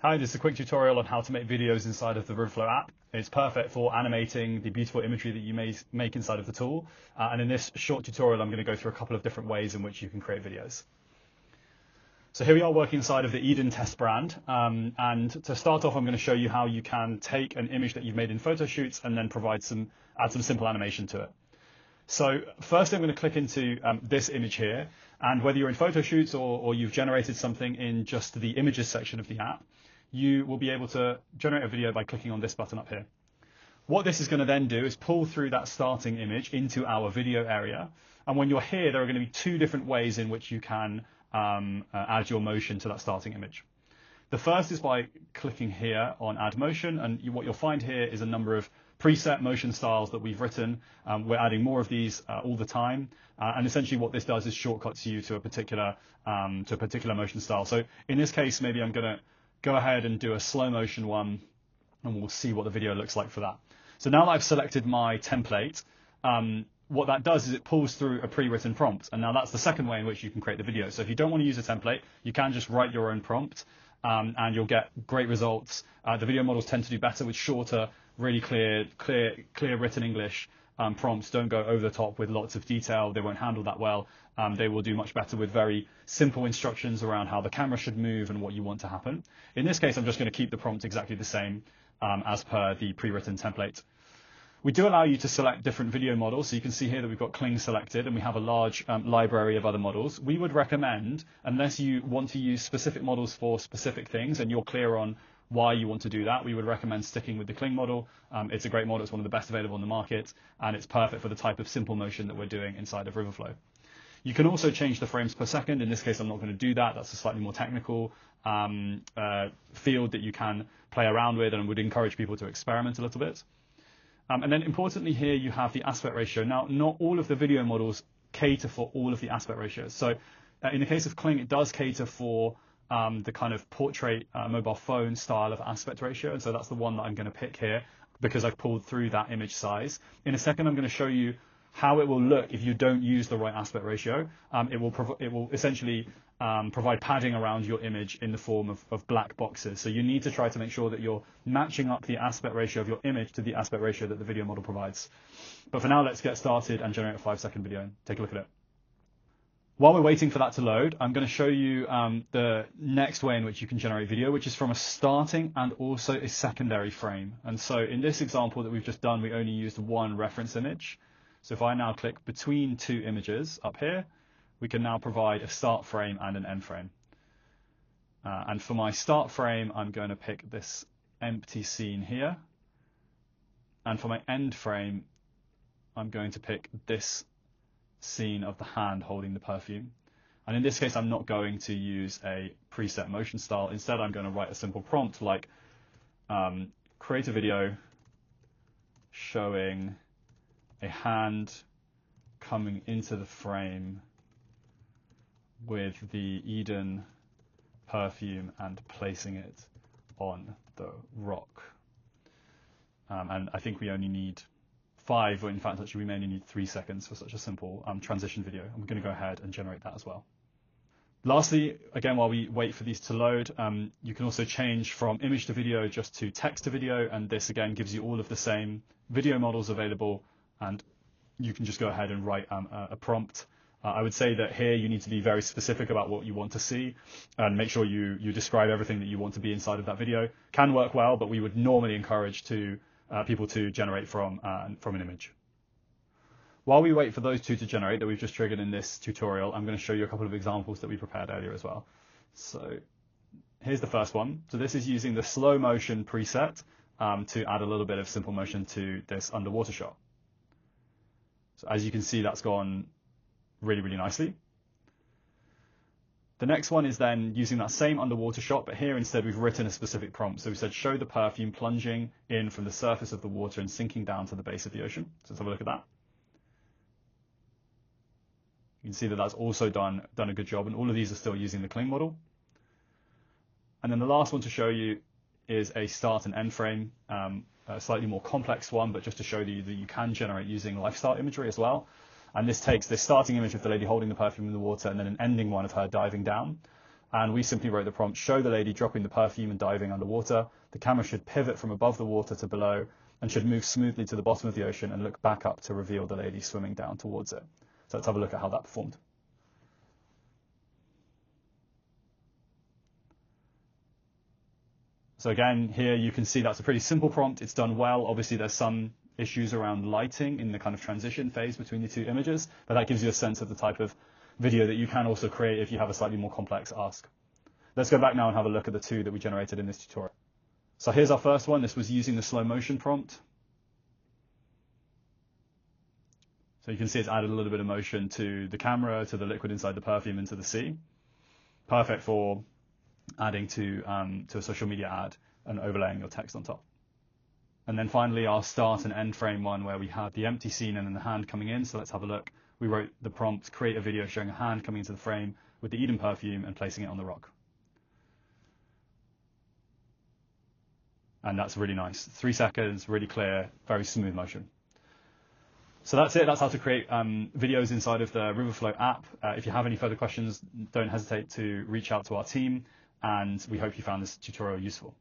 Hi, this is a quick tutorial on how to make videos inside of the Riverflow app. It's perfect for animating the beautiful imagery that you may make inside of the tool. And in this short tutorial, I'm going to go through a couple of different ways in which you can create videos. So here we are working inside of the Eden test brand. And to start off, I'm going to show you how you can take an image that you've made in Photoshoots and then add some simple animation to it. So first I'm going to click into this image here, and whether you're in Photoshoots or you've generated something in just the images section of the app, you will be able to generate a video by clicking on this button up here. What this is going to then do is pull through that starting image into our video area. And when you're here, there are going to be two different ways in which you can add your motion to that starting image. The first is by clicking here on Add Motion, and what you'll find here is a number of preset motion styles that we've written. We're adding more of these all the time, and essentially what this does is shortcuts you to a particular motion style. So in this case, maybe I'm going to go ahead and do a slow motion one, and we'll see what the video looks like for that. So now that I've selected my template, what that does is it pulls through a pre-written prompt, and now that's the second way in which you can create the video. So if you don't want to use a template, you can just write your own prompt, and you'll get great results. The video models tend to do better with shorter, really clear written English prompts. Don't go over the top with lots of detail. They won't handle that well. They will do much better with very simple instructions around how the camera should move and what you want to happen. In this case, I'm just going to keep the prompt exactly the same as per the pre-written template. We do allow you to select different video models. So you can see here that we've got Kling selected, and we have a large library of other models. We would recommend, unless you want to use specific models for specific things and you're clear on why you want to do that, we would recommend sticking with the Kling model. It's a great model. It's one of the best available on the market, and it's perfect for the type of simple motion that we're doing inside of Riverflow. You can also change the frames per second. In this case, I'm not going to do that. That's a slightly more technical field that you can play around with, and I would encourage people to experiment a little bit. And then importantly here, you have the aspect ratio. Now, not all of the video models cater for all of the aspect ratios. So in the case of Kling, it does cater for the kind of portrait mobile phone style of aspect ratio. And so that's the one that I'm going to pick here because I've pulled through that image size. In a second, I'm going to show you how it will look if you don't use the right aspect ratio. It will essentially provide padding around your image in the form of black boxes. So you need to try to make sure that you're matching up the aspect ratio of your image to the aspect ratio that the video model provides. But for now, let's get started and generate a 5-second video and take a look at it. While we're waiting for that to load, I'm going to show you the next way in which you can generate video, which is from a starting and also a secondary frame. And so in this example that we've just done, we only used one reference image. So if I now click between two images up here, we can now provide a start frame and an end frame. And for my start frame, I'm going to pick this empty scene here. And for my end frame, I'm going to pick this scene of the hand holding the perfume. And in this case, I'm not going to use a preset motion style. Instead, I'm going to write a simple prompt like create a video showing a hand coming into the frame with the Eden perfume and placing it on the rock. And I think we only need 5, or in fact, actually, we may only need 3 seconds for such a simple transition video. I'm going to go ahead and generate that as well. Lastly, again, while we wait for these to load, you can also change from image to video just to text to video. And this, again, gives you all of the same video models available. And you can just go ahead and write a prompt. I would say that here you need to be very specific about what you want to see and make sure you describe everything that you want to be inside of that video. Can work well, but we would normally encourage people to generate from an image. While we wait for those two to generate that we've just triggered in this tutorial, I'm going to show you a couple of examples that we prepared earlier as well. So here's the first one. So this is using the slow motion preset to add a little bit of simple motion to this underwater shot. So as you can see, that's gone really, really nicely. The next one is then using that same underwater shot, but here instead we've written a specific prompt. So we said, show the perfume plunging in from the surface of the water and sinking down to the base of the ocean. So let's have a look at that. You can see that that's also done a good job, and all of these are still using the Kling model. And then the last one to show you is a start and end frame, a slightly more complex one, but just to show you that you can generate using lifestyle imagery as well. And this takes this starting image of the lady holding the perfume in the water and then an ending one of her diving down. And we simply wrote the prompt, show the lady dropping the perfume and diving underwater. The camera should pivot from above the water to below and should move smoothly to the bottom of the ocean and look back up to reveal the lady swimming down towards it. So let's have a look at how that performed. So again, here you can see that's a pretty simple prompt. It's done well. Obviously, there's some issues around lighting in the kind of transition phase between the two images, but that gives you a sense of the type of video that you can also create if you have a slightly more complex ask. Let's go back now and have a look at the two that we generated in this tutorial. So here's our first one. This was using the slow motion prompt. So you can see it's added a little bit of motion to the camera, to the liquid inside the perfume, and to the sea. Perfect for adding to a social media ad and overlaying your text on top. And then finally, our start and end frame one, where we had the empty scene and then the hand coming in. So let's have a look. We wrote the prompt, create a video showing a hand coming into the frame with the Eden perfume and placing it on the rock. And that's really nice. 3 seconds, really clear, very smooth motion. So that's it. That's how to create videos inside of the Riverflow app. If you have any further questions, don't hesitate to reach out to our team. And we hope you found this tutorial useful.